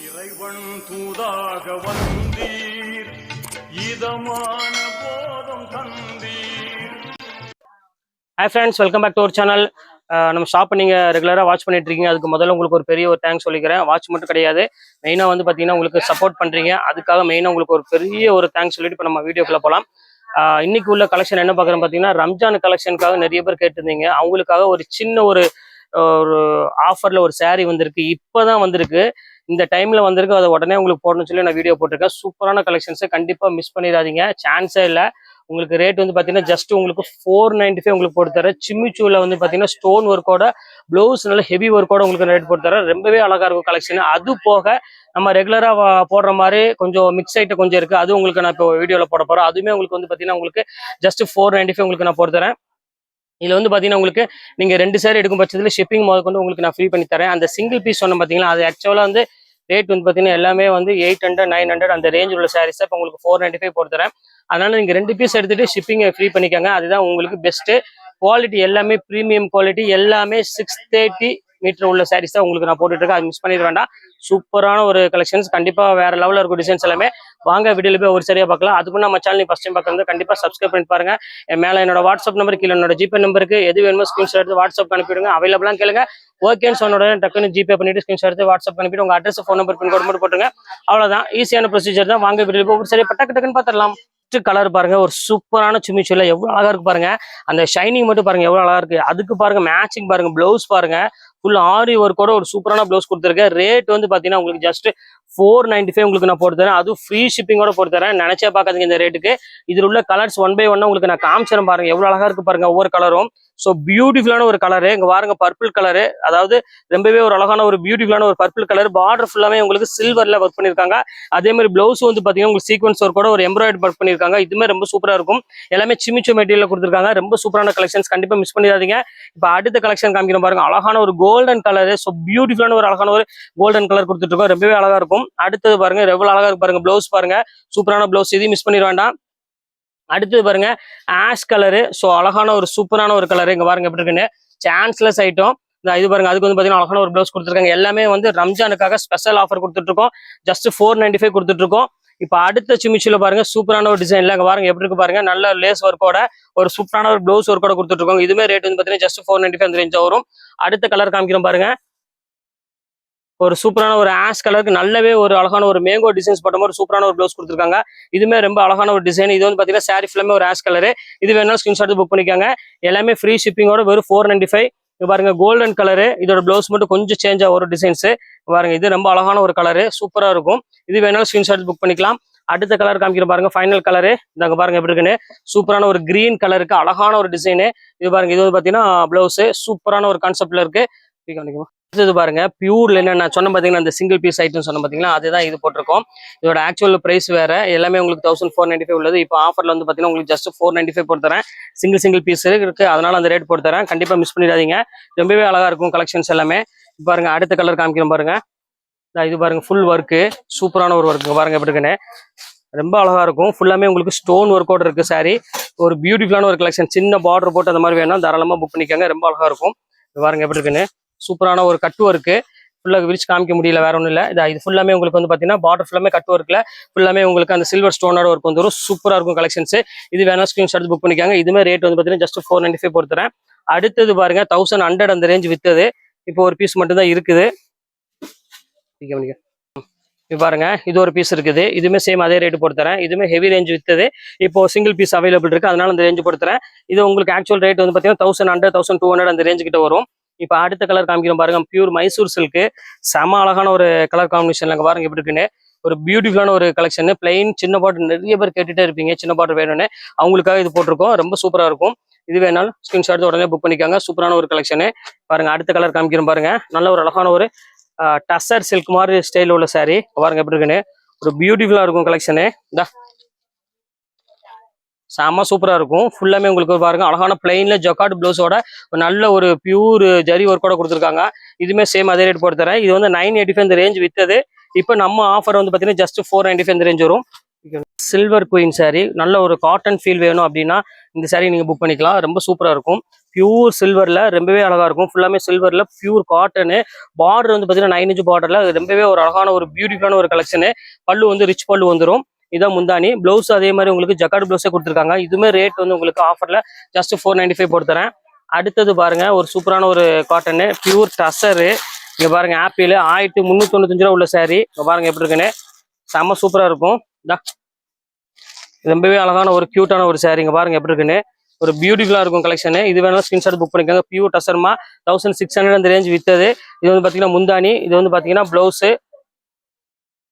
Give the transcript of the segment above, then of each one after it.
இறைவன் தூதாக வந்தீர் இதமான போதம் தந்தீர். Hi friends, welcome back to our channel. நம்ம ஷாப்பை நீங்கள் ரெகுலராக வாட்ச் பண்ணிட்டு இருக்கீங்க. அதுக்கு முதல்ல உங்களுக்கு ஒரு பெரிய ஒரு தேங்க்ஸ் சொல்லிக்கிறேன். வாட்ச் மட்டும் கிடையாது, மெயினாக வந்து பார்த்தீங்கன்னா உங்களுக்கு சப்போர்ட் பண்ணுறீங்க. அதுக்காக மெயினாக உங்களுக்கு ஒரு பெரிய ஒரு தேங்க்ஸ் சொல்லிட்டு இப்போ நம்ம வீடியோக்குள்ளே போகலாம். இன்னைக்கு உள்ள கலெக்ஷன் என்ன பார்க்குறோம் பார்த்தீங்கன்னா, ரம்ஜான் கலெக்ஷனுக்காக நிறைய பேர் கேட்டிருந்தீங்க. அவங்களுக்காக ஒரு சின்ன ஒரு ஆஃபரில் ஒரு saree வந்திருக்கு. இப்போ தான் வந்திருக்கு, இந்த டைமில் வந்திருக்கு. அதை உடனே உங்களுக்கு போடணும்னு சொல்லி நான் வீடியோ போட்டிருக்கேன். சூப்பரான கலெக்ஷன்ஸை கண்டிப்பாக மிஸ் பண்ணிடாதீங்க, சான்ஸே இல்லை. உங்களுக்கு ரேட் வந்து பார்த்தீங்கன்னா ஜஸ்ட் உங்களுக்கு 495 உங்களுக்கு போட்டு தரேன். சிம்மிச்சூவில் வந்து பார்த்தீங்கன்னா ஸ்டோன் ஒர்க்கோட ப்ளவுஸ் நல்ல ஹெவி ஒர்க்கோட உங்களுக்கு ரேட் போட்டு தரேன். ரொம்பவே அழகாக இருக்கும் கலெக்ஷன். அது போக நம்ம ரெகுலராக போடுற மாதிரி கொஞ்சம் மிக்ஸ் ஐட்டம் கொஞ்சம் இருக்குது, அது உங்களுக்கு நான் இப்போ வீடியோவில் போட போகிறேன். அதுவுமே உங்களுக்கு வந்து பார்த்தீங்கன்னா உங்களுக்கு ஜஸ்ட் 495 உங்களுக்கு நான் போட்டு தரேன். இதில் வந்து பார்த்தீங்கன்னா உங்களுக்கு நீங்கள் 2 saree எடுக்கும் பட்சத்தில் ஷிப்பிங் முதல் கொண்டு உங்களுக்கு நான் ஃப்ரீ பண்ணி தரேன். அந்த சிங்கிள் பீஸ் சொன்ன பார்த்தீங்கன்னா அது ஆக்சுவலாக வந்து ரேட் வந்து பார்த்தீங்கன்னா எல்லாமே வந்து 800 900 அந்த ரேஞ்ச் உள்ள சாரீஸ் இப்போ உங்களுக்கு 495 போட்டு தரேன். அதனால நீங்கள் 2 பீஸ் எடுத்துட்டு ஷிப்பிங்கை ஃப்ரீ பண்ணிக்கோங்க. அதுதான் உங்களுக்கு பெஸ்ட்டு. குவாலிட்டி எல்லாமே ப்ரீமியம் குவாலிட்டி, எல்லாமே 630 மீட்டர் உள்ள சாரீஸ் தான் உங்களுக்கு நான் போட்டுட்டு இருக்கேன். அது மிஸ் பண்ணிட வேண்டாம். சூப்பரான ஒரு கலெக்ஷன்ஸ், கண்டிப்பாக வேற லெவலில் இருக்கும் டிசைன்ஸ் எல்லாமே. வாங்க வீடியோவில் போய் ஒரு சரியாக பார்க்கலாம். அதுக்கு நம்ம சேனல் ஃபர்ஸ்ட் டைம் பார்க்குறது கண்டிப்பாக சப்ஸ்கிரைப் பண்ணி பாருங்க. என் மேலே என்னோட வாட்ஸ்அப் நம்பர், கீழே என்னோட ஜிபே நம்பருக்கு எது வேணுமோ ஸ்கிரீன்ஷாட் எடுத்து வாட்ஸ்அப் அனுப்பிடுங்க. அவைலபிளாக கேளுங்க. ஓகேன்னு சொன்ன டக்குன்னு ஜிபே பண்ணிட்டு ஸ்கிரீன்ஷாட் எடுத்து வாட்ஸ்அப் அனுப்பிட்டு உங்கள் அட்ரஸ், ஃபோன் நம்பர், பின்கோட் மட்டும் போட்டுருங்க. அவ்வளோதான், ஈஸியான ப்ரொசீஜர் தான். வாங்க வீடியோவில் போய் ஒரு சரியாக டக்குன்னு பார்த்துடலாம். கலர் பாருங்க, ஒரு சூப்பரான சிம்மிச்சூல எவ்வளவு அழகா இருக்கு பாருங்க. அந்த ஷைனிங் மட்டும் பாருங்க எவ்வளவு அழகா இருக்கு. அதுக்கு பாருங்க மேட்சிங் பாருங்க, பிளவுஸ் பாருங்க ஃபுல் ஆரி ஒர்க்கோட ஒரு சூப்பரான பிளவுஸ் கொடுத்துருக்கேன். ரேட் வந்து பாத்தீங்கன்னா உங்களுக்கு ஜஸ்ட் 495 உங்களுக்கு நான் போட்டு தரேன். அதுவும் ஃப்ரீ ஷிப்பிங்கோட போட்டு தரேன். நினைச்சே பார்க்காதீங்க இந்த ரேட்டுக்கு. இதில் உள்ள கலர்ஸ் 1 by 1 உங்களுக்கு நான் காமிச்சிடும் பாருங்க, எவ்வளவு அழகா இருக்கு பாருங்க ஒவ்வொரு கலரும். ஸோ பியூட்டிஃபுல்லான ஒரு கலரு. இங்க பாருங்க பர்பிள் கலரு, அதாவது ரொம்பவே ஒரு அழகான ஒரு பியூட்டிஃபுல்லான ஒரு பர்பிள் கலர். பார்டர் ஃபுல்லாமே உங்களுக்கு சில்வர்ல ஒர்க் பண்ணிருக்காங்க. அதே மாதிரி பிளவுஸ் வந்து பாத்தீங்கன்னா உங்களுக்கு சீக்வன்ஸ் ஒர்க்கோட ஒரு எம்ப்ராய்டரி ஒர்க் பண்ணிருக்காங்க. இதுமே ரொம்ப சூப்பரா இருக்கும். எல்லாமே சிமிச்சோ மெட்டீரியல் கொடுத்துருக்காங்க. ரொம்ப சூப்பரான கலெக்ஷன்ஸ், கண்டிப்பா மிஸ் பண்ணிடாதீங்க. இப்போ அடுத்த கலெக்ஷன் காமிக்கிறோம் பாருங்க, அழகான ஒரு கோல்டன் கலரு. ஸோ பியூட்டிஃபுல்லான ஒரு அழகான ஒரு கோல்டன் கலர் கொடுத்துட்டு இருக்கோம். ரொம்பவே அழகா இருக்கும். அடுத்தது பாருங்க எவ்வளவு அழகா இருக்கு பாருங்க, பிளவுஸ் பாருங்க சூப்பரான பிளவுஸ், இதையும் மிஸ் பண்ணிட வேண்டாம். அடுத்தது பாருங்க ஆஷ் கலரு. ஸோ அழகான ஒரு சூப்பரான ஒரு கலரு. இங்க பாருங்க எப்படி இருக்குன்னு, சான்ஸ்லெஸ் ஐட்டம். இது பாருங்க, அதுக்கு வந்து பாத்தீங்கன்னா அழகான ஒரு பிளவுஸ் கொடுத்துருக்காங்க. எல்லாமே வந்து ரம்ஜானுக்காக ஸ்பெஷல் ஆஃபர் கொடுத்துட்டு இருக்கோம். ஜஸ்ட் 495 கொடுத்துட்டு இருக்கோம். இப்போ அடுத்த சிமிச்சில பாருங்க சூப்பரான ஒரு டிசைன்ல இங்க பாருங்க எப்படி இருக்கு பாருங்க, நல்ல லேஸ் ஒர்க்கோட ஒரு சூப்பரான ஒரு பிளவுஸ் ஒர்க்கோட கொடுத்துட்டு இருக்கோம். இதுமே ரேட் வந்து பாத்தீங்கன்னா ஜஸ்ட் 495 அந்த ரேஞ்ச் வரும். அடுத்த கலர் காமிக்கிறோம் பாருங்க, ஒரு சூப்பரான ஒரு ஆஷ் கலருக்கு நல்லாவே ஒரு அழகான ஒரு மேங்கோ டிசைன்ஸ் போட்ட மாதிரி சூப்பரான ஒரு பிளவுஸ் கொடுத்துருக்காங்க. இதுமே ரொம்ப அழகான ஒரு டிசைன். இது வந்து பாத்தீங்கன்னா சாரி ஃபுல்லாமே ஒரு ஆஷ் கலரு. இது வேணாலும் ஸ்கிரீன்ஷாட் புக் பண்ணிக்கோங்க. எல்லாமே ஃப்ரீ ஷிப்பிங்கோட வெறும் 495. இது பாருங்க கோல்டன் கலரு. இதோட பிளவுஸ் மட்டும் கொஞ்சம் சேஞ்ச் ஆகும் ஒரு டிசைன்ஸ் பாருங்க. இது ரொம்ப அழகான ஒரு கலரு, சூப்பரா இருக்கும். இது வேணாலும் ஸ்கிரீன்ஷாட் புக் பண்ணிக்கலாம். அடுத்த கலர் காமிக்கிற பாருங்க, ஃபைனல் கலரு. இதாங்க பாருங்க எப்படி இருக்குன்னு, சூப்பரான ஒரு கிரீன் கலருக்கு அழகான ஒரு டிசைனு. இது பாருங்க, இது வந்து பாத்தீங்கன்னா பிளவுஸ் சூப்பரான ஒரு கான்செப்ட்ல இருக்கு. இது பாருங்க பியூர்ல என்ன நான் சொன்ன பாத்தீங்கன்னா அந்த சிங்கிள் பீஸ் ஐட்டம் சொன்ன பாத்தீங்கன்னா அதுதான் இது போட்டிருக்கோம். இதோட ஆக்சுவல் பிரைஸ் வேற, எல்லாமே உங்களுக்கு 1495 உள்ளது. இப்போ ஆஃபர்ல வந்து பாத்தீங்கன்னா உங்களுக்கு ஜஸ்ட் 495 போட்டு தரேன். சிங்கிள் பீஸ் இருக்கு, அதனால அந்த ரேட் போட்டு தரேன். கண்டிப்பா மிஸ் பண்ணிடாதீங்க, ரொம்பவே அழகா இருக்கும் கலெக்ஷன்ஸ் எல்லாமே. பாருங்க அடுத்த கலர் காமிக்கிறோம் பாருங்க. இது பாருங்க ஃபுல் ஒர்க்கு, சூப்பரான ஒரு ஒர்க்கு பாருங்க எப்படி இருக்குன்னு, ரொம்ப அழகா இருக்கும். ஃபுல்லாமே உங்களுக்கு ஸ்டோன் ஒர்க்கோட இருக்கு சாரி. ஒரு பியூட்டிஃபுல்லான ஒரு கலெக்ஷன். சின்ன பார்டர் போட்டு அந்த மாதிரி வேணும், தாராளமா புக் பண்ணிக்கோங்க. ரொம்ப அழகா இருக்கும். பாருங்க எப்படி இருக்குன்னு, சூப்பரான ஒரு கட்டு ஒர்க்கு. ஃபுல்லாக விரிச்சு காமிக்க முடியல, வேற ஒன்றும் இல்லை. இது ஃபுல்லாமே உங்களுக்கு வந்து பார்த்தீங்கன்னா பார்டர் ஃபுல்லாமே கட்டு ஒர்க்கில் ஃபுல்லாமே உங்களுக்கு அந்த சில்வர் ஸ்டோனோட ஒர்க் வந்துடும். சூப்பராக இருக்கும் கலெக்ஷன்ஸ். இது வேணா ஸ்கிரீன்ஷாட் புக் பண்ணிக்காங்க. இதுமே ரேட் வந்து பார்த்தீங்கன்னா ஜஸ்ட் 495 போட்டுறேன். அடுத்தது பாருங்க 1100 அந்த ரேஞ்ச் வித்தது. இப்போ ஒரு பீஸ் மட்டும் தான் இருக்குது. இது பாருங்க, இது ஒரு பீஸ் இருக்குது. இதுவுமே சேம் அதே ரேட்டு போட்டு தரேன். இதுவுமே ஹெவி ரேஞ்ச் வித்தது. இப்போ சிங்கிள் பீஸ் அவைலபிள் இருக்கு, அதனால அந்த ரேஞ்சு போட்டு தரேன். இது உங்களுக்கு ஆக்சுவல் ரேட் வந்து பார்த்தீங்கன்னா 1100 1200 அந்த ரேஞ்சு கிட்ட வரும். இப்போ அடுத்த கலர் காமிக்கிறோம் பாருங்க, பியூர் மைசூர் சில்க்கு. செம அழகான ஒரு கலர் காம்பினேஷன்ல பாருங்க எப்படி இருக்குன்னு, ஒரு பியூட்டிஃபுல்லான ஒரு கலெக்ஷன். பிளைன் சின்ன பாட்டு நிறைய பேர் கேட்டுட்டே இருப்பீங்க, சின்ன பாட்டு வேணும்னு, அவங்களுக்காக இது போட்டிருக்கோம். ரொம்ப சூப்பரா இருக்கும். இது வேணாலும் ஸ்கிரீன்ஷாட் உடனே புக் பண்ணிக்காங்க. சூப்பரான ஒரு கலெக்ஷனு பாருங்க. அடுத்த கலர் காமிக்கிறோம் பாருங்க, நல்ல ஒரு அழகான ஒரு டசர் சில்க் மாதிரி ஸ்டைல் உள்ள சாரி பாருங்க எப்படி இருக்குன்னு, ஒரு பியூட்டிஃபுல்லா இருக்கும் கலெக்ஷனு. செம்ம சூப்பரா இருக்கும். ஃபுல்லாமே உங்களுக்கு பாருங்க அழகான பிளைன்ல ஜக்கார்ட் பிளவுஸோட நல்ல ஒரு பியூர் ஜரி ஒர்க்கோட கொடுத்துருக்காங்க. இதுமே சேம் அதே ரேட் போட்டு தரேன். இது வந்து 985 இந்த ரேஞ்ச் வித்தது. இப்போ நம்ம ஆஃபர் வந்து பாத்தீங்கன்னா ஜஸ்ட் 495 இந்த ரேஞ்ச் வரும். சில்வர் குயின் சாரி, நல்ல ஒரு காட்டன் ஃபீல் வேணும் அப்படின்னா இந்த சாரி நீங்க புக் பண்ணிக்கலாம். ரொம்ப சூப்பரா இருக்கும். பியூர் சில்வர்ல ரொம்பவே அழகா இருக்கும். ஃபுல்லாமே சில்வர்ல பியூர் காட்டனு. பார்டர் வந்து பாத்தீங்கன்னா 9 இன்ச் பார்டர்ல ரொம்பவே ஒரு அழகான ஒரு பியூட்டிஃபுல்லான ஒரு கலெக்ஷனு. பல்லு வந்து ரிச் பல்லு வந்துடும். இதான் முந்தானி. பிளவுஸ் அதே மாதிரி உங்களுக்கு ஜக்கார்டு பிளவுஸே கொடுத்துருக்காங்க. இதுமே ரேட் வந்து உங்களுக்கு ஆஃபர்ல ஜஸ்ட் 495 போட்டு தரேன். அடுத்தது பாருங்க ஒரு சூப்பரான ஒரு காட்டனு பியூர் டசரு. இங்க பாருங்க ஆப்பிள் 1395 ரூபா உள்ள சாரி. இங்க பாருங்க எப்படி இருக்குன்னு செம்ம சூப்பரா இருக்கும். ரொம்பவே அழகான ஒரு கியூட்டான ஒரு சாரி. இங்க பாருங்க எப்படி இருக்குன்னு ஒரு பியூட்டிஃபுல்லா இருக்கும் கலெக்ஷன். இது வேணாலும் ஸ்கிரீன்ஷாட் புக் பண்ணிக்கோங்க. பியூர் டசர்மா 1600 அந்த ரேஞ்ச் வித்தது. இது வந்து பாத்தீங்கன்னா முந்தானி. இது வந்து பாத்தீங்கன்னா பிளவுஸ்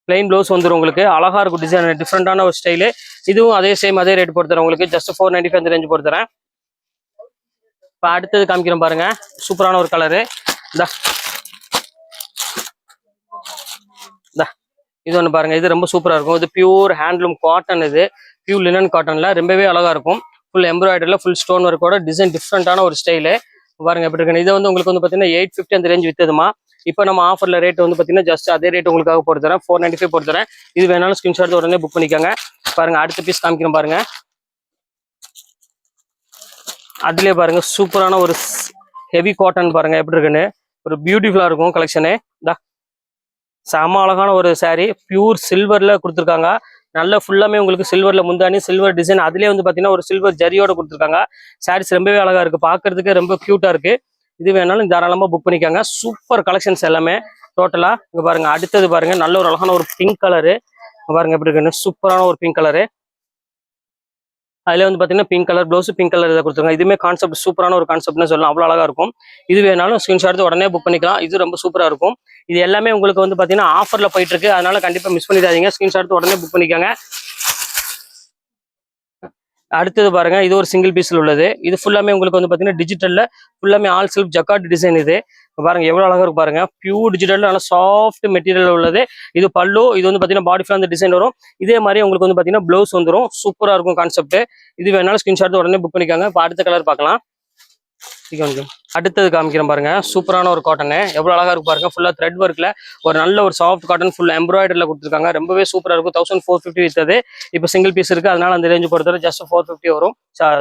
பிளைன் பிளவுஸ் வந்துடும் உங்களுக்கு. அழகா இருக்கும் டிசைன், டிஃப்ரெண்டான ஒரு ஸ்டைலு. இதுவும் அதே சேம் அதே ரேட் போட்டு தரேன் உங்களுக்கு. ஜஸ்ட் 495 அந்த ரேஞ்ச் போட்டு தரேன். இப்போ அடுத்தது காமிக்கிறேன் பாருங்க சூப்பரான ஒரு கலரு. இது ஒன்று பாருங்க, இது ரொம்ப சூப்பரா இருக்கும். இது பியூர் ஹேண்ட்லூம் காட்டன். இது பியூர் லினன் காட்டன்ல ரொம்பவே அழகா இருக்கும். ஃபுல் எம்ப்ராய்டரியில் ஃபுல் ஸ்டோன் ஒர்க்கோட டிசைன் டிஃப்ரெண்டான ஒரு ஸ்டைலு. பாருங்க எப்படி இருக்கு. இதை வந்து உங்களுக்கு வந்து பார்த்தீங்கன்னா 850 அந்த ரேஞ்ச் வித்ததுமா. இப்போ நம்ம ஆஃபர்ல ரேட் வந்து பார்த்தீங்கன்னா ஜஸ்ட் அதே ரேட் உங்களுக்காக போட்டு தரேன். 495 போட்டு தரேன். இது வேணாலும் ஸ்கிரீன்ஷாட் உடனே புக் பண்ணிக்கோங்க. பாருங்க அடுத்த பீஸ் காமிக்கிறேன் பாருங்க. அதுலேயே பாருங்க சூப்பரான ஒரு ஹெவி காட்டன் பாருங்க எப்படி இருக்குன்னு ஒரு பியூட்டிஃபுல்லா இருக்கும் கலெக்ஷனு. செம அழகான ஒரு சாரீ. பியூர் சில்வர்ல கொடுத்துருக்காங்க. நல்ல ஃபுல்லாமே உங்களுக்கு சில்வர்ல முந்தானி சில்வர் டிசைன். அதுலேயே வந்து பார்த்தீங்கன்னா ஒரு சில்வர் ஜரியோட கொடுத்துருக்காங்க. சாரீஸ் ரொம்பவே அழகா இருக்கு, பார்க்கறதுக்கு ரொம்ப கியூட்டா இருக்கு. இது வேணாலும் தாராளமா புக் பண்ணிக்காங்க. சூப்பர் கலெக்ஷன்ஸ் எல்லாமே டோட்டலா. இங்க பாருங்க அடுத்தது பாருங்க நல்ல ஒரு அழகான ஒரு பிங்க் கலரு. பாருங்க எப்படி இருக்குன்னு சூப்பரான ஒரு பிங்க் கலரு. அதுல வந்து பாத்தீங்கன்னா pink colour blouse pink colour இதை கொடுத்துருக்காங்க. இதுவுமே கான்செப்ட் சூப்பரான ஒரு கான்செப்ட்னு சொல்லலாம். அவ்வளோ அழகா இருக்கும். இது வேணாலும் ஸ்கிரீன்ஷாட் உடனே புக் பண்ணிக்கலாம். இது ரொம்ப சூப்பரா இருக்கும். இது எல்லாமே உங்களுக்கு வந்து பாத்தீங்கன்னா ஆஃபர்ல போயிட்டு இருக்கு. அதனால கண்டிப்பா மிஸ் பண்ணிடாதீங்க. ஸ்கிரீன்ஷாட் உடனே புக் பண்ணிக்கோங்க. அடுத்தது பாருங்க இது ஒரு சிங்கிள் பீஸ்ல உள்ளது. இது ஃபுல்லாமே உங்களுக்கு வந்து பாத்தீங்கன்னா டிஜிட்டல்ல ஃபுல்லாமே ஆல் செல்ஃப் ஜக்கார்ட் டிசைன். இது பாருங்க எவ்வளவு அழகா இருக்கு பாருங்க. பியூர் டிஜிட்டல் நல்ல சாஃப்ட் மெட்டீரியல் உள்ளது. இது பல்லு. இது வந்து பாத்தீங்கன்னா பாடி ஃபுல்லா அந்த டிசைன் வரும். இதே மாதிரி உங்களுக்கு வந்து பாத்தீங்கன்னா பிளவுஸ் வந்துடும். சூப்பரா இருக்கும் கான்செப்ட். இது வேணாலும் ஸ்கிரீன்ஷாட் உடனே புக் பண்ணிக்காங்க. இப்போ அடுத்த கலர் பார்க்கலாம். அடுத்தது காமிக்கிறேன் பாருங்க சூப்பரான ஒரு காட்டன். எவ்வளவு அழகா இருக்கு பாருங்க. ஃபுல்லா த்ரெட் ஒர்க்ல ஒரு நல்ல ஒரு சாஃப்ட் காட்டன் ஃபுல் எம்ப்ராய்டரில கொடுத்துருக்காங்க. ரொம்பவே சூப்பரா இருக்கும். 1450 வித்தது. இப்போ சிங்கிள் பீஸ் இருக்கு, அதனால அந்த ரேஞ்சு பொறுத்தவரை ஜஸ்ட் 450 வரும்.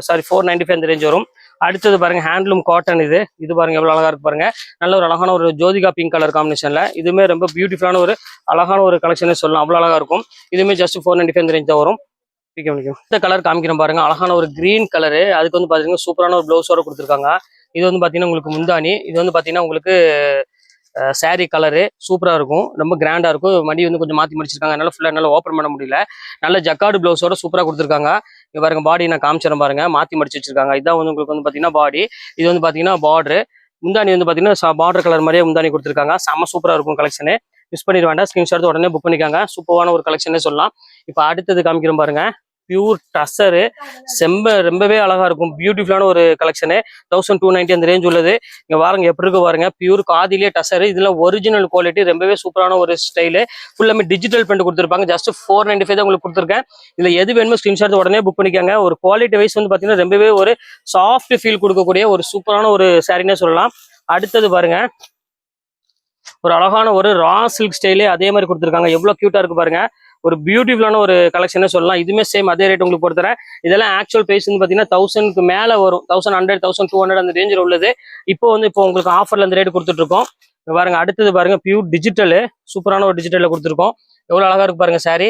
சாரி 495 அந்த ரேஞ்ச் வரும். அடுத்தது பாருங்க ஹேண்ட்லூம் காட்டன். இது பாருங்க எவ்வளவு அழகா இருக்கு பாருங்க. நல்ல ஒரு அழகான ஒரு ஜோதிகா பிங்க் கலர் காம்பினேஷன்ல. இதுவுமே ரொம்ப பியூட்டிஃபுல்லான ஒரு அழகான ஒரு கலெக்ஷன் சொல்லலாம். அவ்வளவு அழகா இருக்கும். இதுவுமே ஜஸ்ட் 495 அந்த ரேஞ்ச் தான் வரும். இந்த கலர் காமிக்கிறேன் பாருங்க. அழகான ஒரு கிரீன் கலரு. அதுக்கு வந்து பாத்தீங்கன்னா சூப்பரான ஒரு பிளவுஸோட கொடுத்துருக்காங்க. இது வந்து பாத்தீங்கன்னா உங்களுக்கு முந்தானி. இது வந்து பாத்தீங்கன்னா உங்களுக்கு சாரி கலரு சூப்பரா இருக்கும். ரொம்ப கிராண்டா இருக்கும். மடி வந்து கொஞ்சம் மாத்தி முடிச்சிருக்காங்க. அதனால ஃபுல்லா என்னால ஓப்பன் பண்ண முடியல. நல்ல ஜக்கார்டு பிளவுஸோட சூப்பரா கொடுத்துருக்காங்க. இங்க பாருங்க பாடி நான் காமிச்சிடறேன் பாருங்க. மாத்தி மடிச்சு வச்சிருக்காங்க. இதான் வந்து உங்களுக்கு வந்து பாத்தீங்கன்னா பாடி. இது வந்து பாத்தீங்கன்னா பார்டரு. முந்தானி வந்து பாத்தீங்கன்னா பார்டர் கலர் மாதிரியே முந்தானி கொடுத்துருக்காங்க. செம்ம சூப்பரா இருக்கும் கலெக்ஷனு. மிஸ் பண்ணிட வேண்டாம். ஸ்கிரீன்ஷாட் உடனே புக் பண்ணிக்காங்க. சூப்பரான ஒரு கலெக்ஷனே சொல்லலாம். இப்போ அடுத்தது காமிக்கிறோம் பாருங்க. பியூர் டசரு. ரொம்பவே அழகா இருக்கும். பியூட்டிஃபுல்லான ஒரு கலெக்ஷனு. 1290 அந்த ரேஞ்ச் உள்ளது. இங்க பாருங்க எப்படி இருக்கு பாருங்க. பியூர் காதிலே டசரு. இதுல ஒரிஜினல் குவாலிட்டி. ரொம்பவே சூப்பரான ஒரு ஸ்டைலு. ஃபுல்லாமே டிஜிட்டல் பிரிண்ட் கொடுத்துருப்பாங்க. ஜஸ்ட் 495 தான் உங்களுக்கு கொடுத்துருக்கேன். இதுல எது வேணுமோ ஸ்கிரீன்ஷாட் உடனே புக் பண்ணிக்காங்க. ஒரு குவாலிட்டி வைஸ் வந்து பாத்தீங்கன்னா ரொம்பவே ஒரு சாஃப்ட் ஃபீல் கொடுக்கக்கூடிய ஒரு சூப்பரான ஒரு சாரினே சொல்லலாம். அடுத்தது பாருங்க ஒரு அழகான ஒரு ரா சில்க் ஸ்டைலே அதே மாதிரி கொடுத்துருக்காங்க. எவ்வளவு கியூட்டா இருக்கு பாருங்க. ஒரு பியூட்டிஃபுல்லான ஒரு கலெக்ஷனே சொல்லலாம். இதுவுமே சேம் அதே ரேட் உங்களுக்கு பொறுத்தரேன். இதெல்லாம் ஆக்சுவல் பிரைஸ் வந்து பாத்தீங்கன்னா 1000க்கு மேல வரும். 1100 1200 அந்த ரேஞ்சில் உள்ளது. இப்போ உங்களுக்கு ஆஃபர்ல அந்த ரேட் கொடுத்துட்டு இருக்கோம். பாருங்க அடுத்தது பாருங்க பியூர் டிஜிட்டலு. சூப்பரான ஒரு டிஜிட்டல்ல கொடுத்துருக்கோம். எவ்வளவு அழகா இருக்கு பாருங்க சாரி.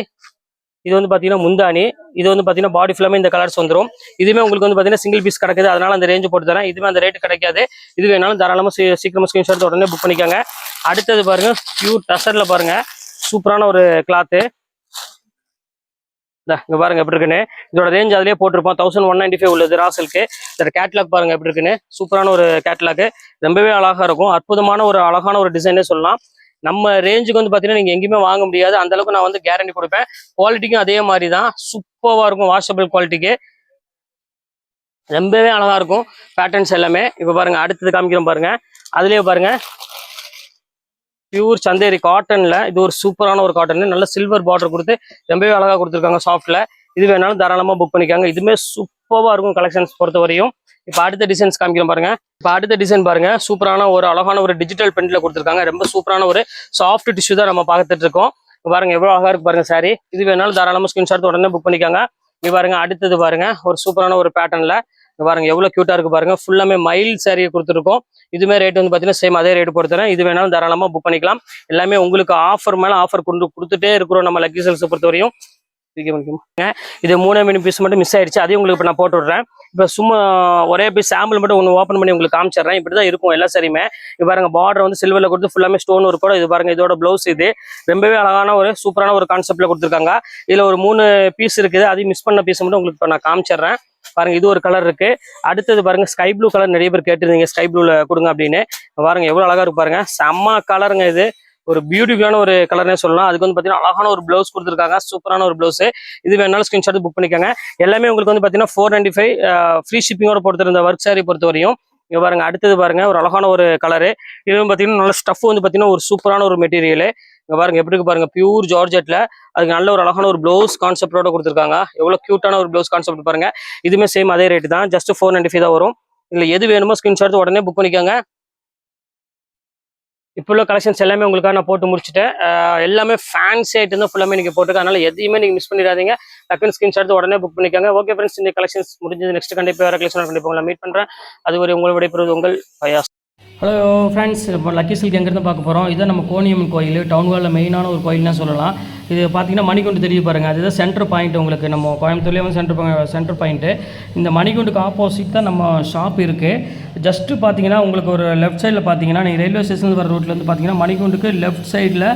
இது வந்து பாத்தீங்கன்னா முந்தானி. இது வந்து பாத்தீங்கன்னா பாடி ஃபுல்லாமே இந்த கலர்ஸ் வந்துடும். இதுவுமே உங்களுக்கு வந்து பாத்தீங்கன்னா சிங்கிள் பீஸ் கிடைக்குது. அதனால அந்த ரேஞ்சு போட்டு தரேன். இதுவே அந்த ரேட் கிடைக்காது. இது வேணாலும் தாராளமா சீக்கிரமா ஸ்கிரீன்ஷாட் உடனே புக் பண்ணிக்காங்க. அடுத்தது பாருங்க பியூர் டசர்ல பாருங்க சூப்பரான ஒரு கிளாத்து. இங்க பாருங்க எப்படி இருக்குன்னு. இதோட ரேஞ்ச் அதுலயே போட்டிருப்போம். 1195 உள்ளது ராசலுக்கு. இதோட கேட்லாக் பாருங்க எப்படி இருக்குன்னு. சூப்பரான ஒரு கேட்லாக். ரொம்பவே அழகா இருக்கும். அற்புதமான ஒரு அழகான ஒரு டிசைனே சொல்லலாம். நம்ம ரேஞ்சுக்கு வந்து பாத்தீங்கன்னா நீங்க எங்கேயுமே வாங்க முடியாது. அந்த அளவுக்கு நான் வந்து கேரண்டி கொடுப்பேன். குவாலிட்டிக்கும் அதே மாதிரி தான். சூப்பரா இருக்கும். வாஷபிள் குவாலிட்டிக்கு ரொம்பவே அழகா இருக்கும். பேட்டர்ன்ஸ் எல்லாமே. இப்ப பாருங்க அடுத்தது காமிக்கிறோம் பாருங்க. அதுலயே பாருங்க பியூர் சந்தேரி காட்டன்ல. இது ஒரு சூப்பரான ஒரு காட்டன். நல்ல சில்வர் பார்டர் கொடுத்து ரொம்பவே அழகா கொடுத்துருக்காங்க சாஃப்ட்ல. இது வேணாலும் தாராளமா புக் பண்ணிக்காங்க. இதுவுமே சூப்பரா இருக்கும் கலெக்ஷன்ஸ் பொறுத்த வரையும். இப்போ அடுத்த டிசைன்ஸ் காமிக்கிறோம் பாருங்க. இப்போ அடுத்த டிசைன் பாருங்க. சூப்பரான ஒரு அழகான ஒரு டிஜிட்டல் பிரிண்ட்ல கொடுத்துருக்காங்க. ரொம்ப சூப்பரான ஒரு சாஃப்ட் டிஷ்யூ தான் நம்ம பார்த்துட்டு இருக்கோம். பாருங்க எவ்வளவு அழகா இருக்கு பாருங்க சாரி. இது வேணாலும் தாராளமா ஸ்கிரீன்ஷாட் உடனே புக் பண்ணிக்காங்க. இது பாருங்க அடுத்தது பாருங்க ஒரு சூப்பரான ஒரு பேட்டர்ன்ல இங்க பாருங்க எவ்வளோ க்யூட்டாக இருக்குது பாருங்க. ஃபுல்லாமே மயில் சாரியை கொடுத்துருக்கோம். இதுமே ரேட் வந்து பார்த்தீங்கன்னா சேம் அதே ரேட் பொறுத்தரேன். இது வேணாலும் தாராளமாக புக் பண்ணிக்கலாம். எல்லாமே உங்களுக்கு ஆஃபர் மேலே ஆஃபர் கொடுத்துட்டே இருக்கிறோம் நம்ம லக்கி செல்ஸை பொறுத்தவரையும். இது 3 பீஸ் மட்டும் மிஸ் ஆயிடுச்சு. அதையும் உங்களுக்கு இப்போ நான் போட்டு விடுறேன். இப்போ சும்மா ஒரே பீஸ் சாம்பிள் மட்டும் ஒன்று ஓப்பன் பண்ணி உங்களுக்கு காமிச்சிடுறேன். இப்படி தான் இருக்கும் எல்லா சரியுமே. இது பாருங்க பார்டர் வந்து சில்வரில் கொடுத்து ஃபுல்லாமே ஸ்டோன் ஒரு கூட. இது பாருங்க இதோட ப்ளவுஸ். இது ரொம்பவே அழகான ஒரு சூப்பரான ஒரு கான்செப்ட்ல கொடுத்துருக்காங்க. இதில் ஒரு 3 பீஸ் இருக்குது. அதையும் மிஸ் பண்ண பீஸ் மட்டும் உங்களுக்கு இப்போ நான் காமிச்சிடுறேன். பாருங்க இது ஒரு கலர் இருக்கு. அடுத்தது பாருங்க ஸ்கை ப்ளூ கலர். நிறைய பேர் கேட்டிருந்தீங்க ஸ்கை ப்ளூல கொடுங்க அப்படின்னு. பாருங்க எவ்வளவு அழகா இருக்கு பாருங்க. செம்ம கலருங்க. இது ஒரு பியூட்டிஃபுல்லான ஒரு கலர்னே சொல்லலாம். அதுக்கு வந்து பாத்தீங்கன்னா அழகான ஒரு பிளவுஸ் கொடுத்துருக்காங்க. சூப்பரான ஒரு பிளவுஸ். இது வேணாலும் ஸ்கிரீன்ஷாட் புக் பண்ணிக்கோங்க. எல்லாமே உங்களுக்கு வந்து பாத்தீங்கன்னா 495 ஃப்ரீ ஷிப்பிங்கோட பொறுத்திருந்த ஒர்க் சாரி பொறுத்த வரையும். இங்க பாருங்க அடுத்தது பாருங்க ஒரு அழகான ஒரு கலரு. இது வந்து பாத்தீங்கன்னா நல்ல ஸ்டஃப் வந்து பாத்தீங்கன்னா ஒரு சூப்பரான ஒரு மெட்டீரியல். இங்க பாருங்க எப்படி இருக்கு பாருங்க. பியூர் ஜார்ஜெட்ல அதுக்கு நல்ல ஒரு அழகான ஒரு ப்ளவுஸ் கான்செப்டோட கொடுத்துருக்காங்க. எவ்வளவு கியூட்டான ஒரு ப்ளவுஸ் கான்செப்ட் பாருங்க. இதுமே சேம் அதே ரேட் தான். ஜஸ்ட் 495 தான் வரும். இல்ல எது வேணுமோ ஸ்கிரீன்ஷாட் உடனே புக் பண்ணிக்கோங்க. இப்போ உள்ள கலெக்ஷன்ஸ் எல்லாமே உங்களுக்காக நான் போட்டு முடிச்சுட்டேன். எல்லாமே ஃபேன்சி ஐட்டம் தான் ஃபுல்லாமே நீங்கள் போட்டுருக்கேன். அதனால எதையுமே நீங்கள் மிஸ் பண்ணிடாதீங்க. டக்குன்னு ஸ்கிரீன்ஷாட் உடனே புக் பண்ணிக்கோங்க. ஓகே ஃப்ரெண்ட்ஸ், இந்த கலெக்ஷன்ஸ் முடிஞ்சது. நெக்ஸ்ட் கண்டிப்பாக வேறு கலெக்ஷன் கண்டிப்பாக உங்களை மீட் பண்ணுறேன். அது ஒரு உங்களை விடைபெறுவது உங்கள் பயாஸ். ஹலோ ஃப்ரெண்ட்ஸ், இப்போ லக்கி சில்க் எங்கேருந்து பார்க்க போகிறோம். இதுதான் நம்ம கோணியம்மன் கோயில். டவுன் ஹாலில் மெயினான ஒரு கோயில்னு சொல்லலாம். இது பார்த்தீங்கன்னா மணிகுண்டு தெரிய பாருங்கள். அதுதான் சென்டர் பாயிண்ட். உங்களுக்கு நம்ம கோயம்புத்தூர்லேயே வந்து சென்டர் பாயிண்ட்டு. இந்த மணிகுண்டுக்கு ஆப்போசிட் தான் நம்ம ஷாப் இருக்குது. ஜஸ்ட்டு பார்த்தீங்கன்னா உங்களுக்கு ஒரு லெஃப்ட் சைடில் பார்த்தீங்கன்னா நீங்கள் ரயில்வே ஸ்டேஷன் வர ரூட்டில் வந்து பார்த்தீங்கன்னா மணிகுண்டுக்கு லெஃப்ட் சைடில்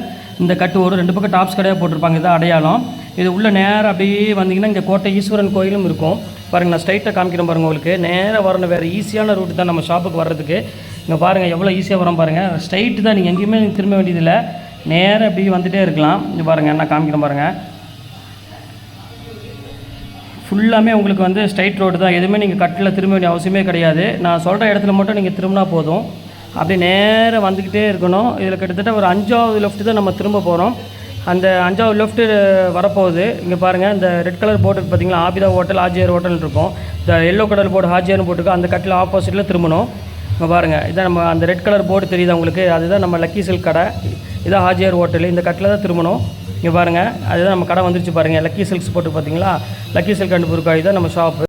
இந்த கட்டு ஒரு 2 பக்கம் டாப்ஸ் கடையாக போட்டிருப்பாங்க. இதுதான் அடையாளம். இது உள்ள நேராக அப்படியே வந்தீங்கன்னா இங்கே கோட்டை ஈஸ்வரன் கோயிலும் இருக்கும். பாருங்கள் நான் ஸ்ட்ரைட்டாக காமிக்கிறேன் பாருங்கள். உங்களுக்கு நேராக வரணும். வேறு ஈஸியான ரூட்டு தான் நம்ம ஷாப்புக்கு வர்றதுக்கு. இங்கே பாருங்கள் எவ்வளோ ஈஸியாக வரோம் பாருங்கள். ஸ்ட்ரைட்டு தான், நீங்கள் எங்கேயுமே திரும்ப வேண்டியதில்லை. நேராக அப்படியே வந்துகிட்டே இருக்கலாம். இங்கே பாருங்கள் என்ன காமிக்கிறேன் பாருங்கள். ஃபுல்லாமே உங்களுக்கு வந்து ஸ்ட்ரைட் ரோடு தான். எதுவுமே நீங்கள் கட்டில் திரும்ப வேண்டிய அவசியமே கிடையாது. நான் சொல்கிற இடத்துல மட்டும் நீங்கள் திரும்பினா போதும். அப்படியே நேராக வந்துக்கிட்டே இருக்கணும். இதில் கிட்டத்தட்ட ஒரு 5வது லெஃப்ட்டு தான் நம்ம திரும்ப போகிறோம். அந்த 5வது லெஃப்ட்டு வரப்போகுது. இங்கே பாருங்கள் இந்த ரெட் கலர் போர்டு பார்த்தீங்களா, ஆபிதா ஹோட்டல் ஆஜியர் ஹோட்டல் இருக்கும். இந்த எல்லோ கலர் போர்டு ஹாஜியர்னு போட்டுருக்கோம். அந்த கட்டில் ஆப்போசிட்டில் திரும்பணும். இங்கே பாருங்கள் இதான் நம்ம அந்த ரெட் கலர் போர்டு தெரியுது உங்களுக்கு, அதுதான் நம்ம லக்கி சில்க் கடை. இதான் ஹாஜியர் ஹோட்டல். இந்த கட்டில் தான் திரும்பணும். இங்கே பாருங்கள் அதுதான் நம்ம கடை வந்துருச்சு பாருங்கள். லக்கி சில்க்ஸ் போட்டு பார்த்தீங்களா, லக்கி சில்க் கண்டுபிடிக்கா. இதுதான் நம்ம ஷாப்பு.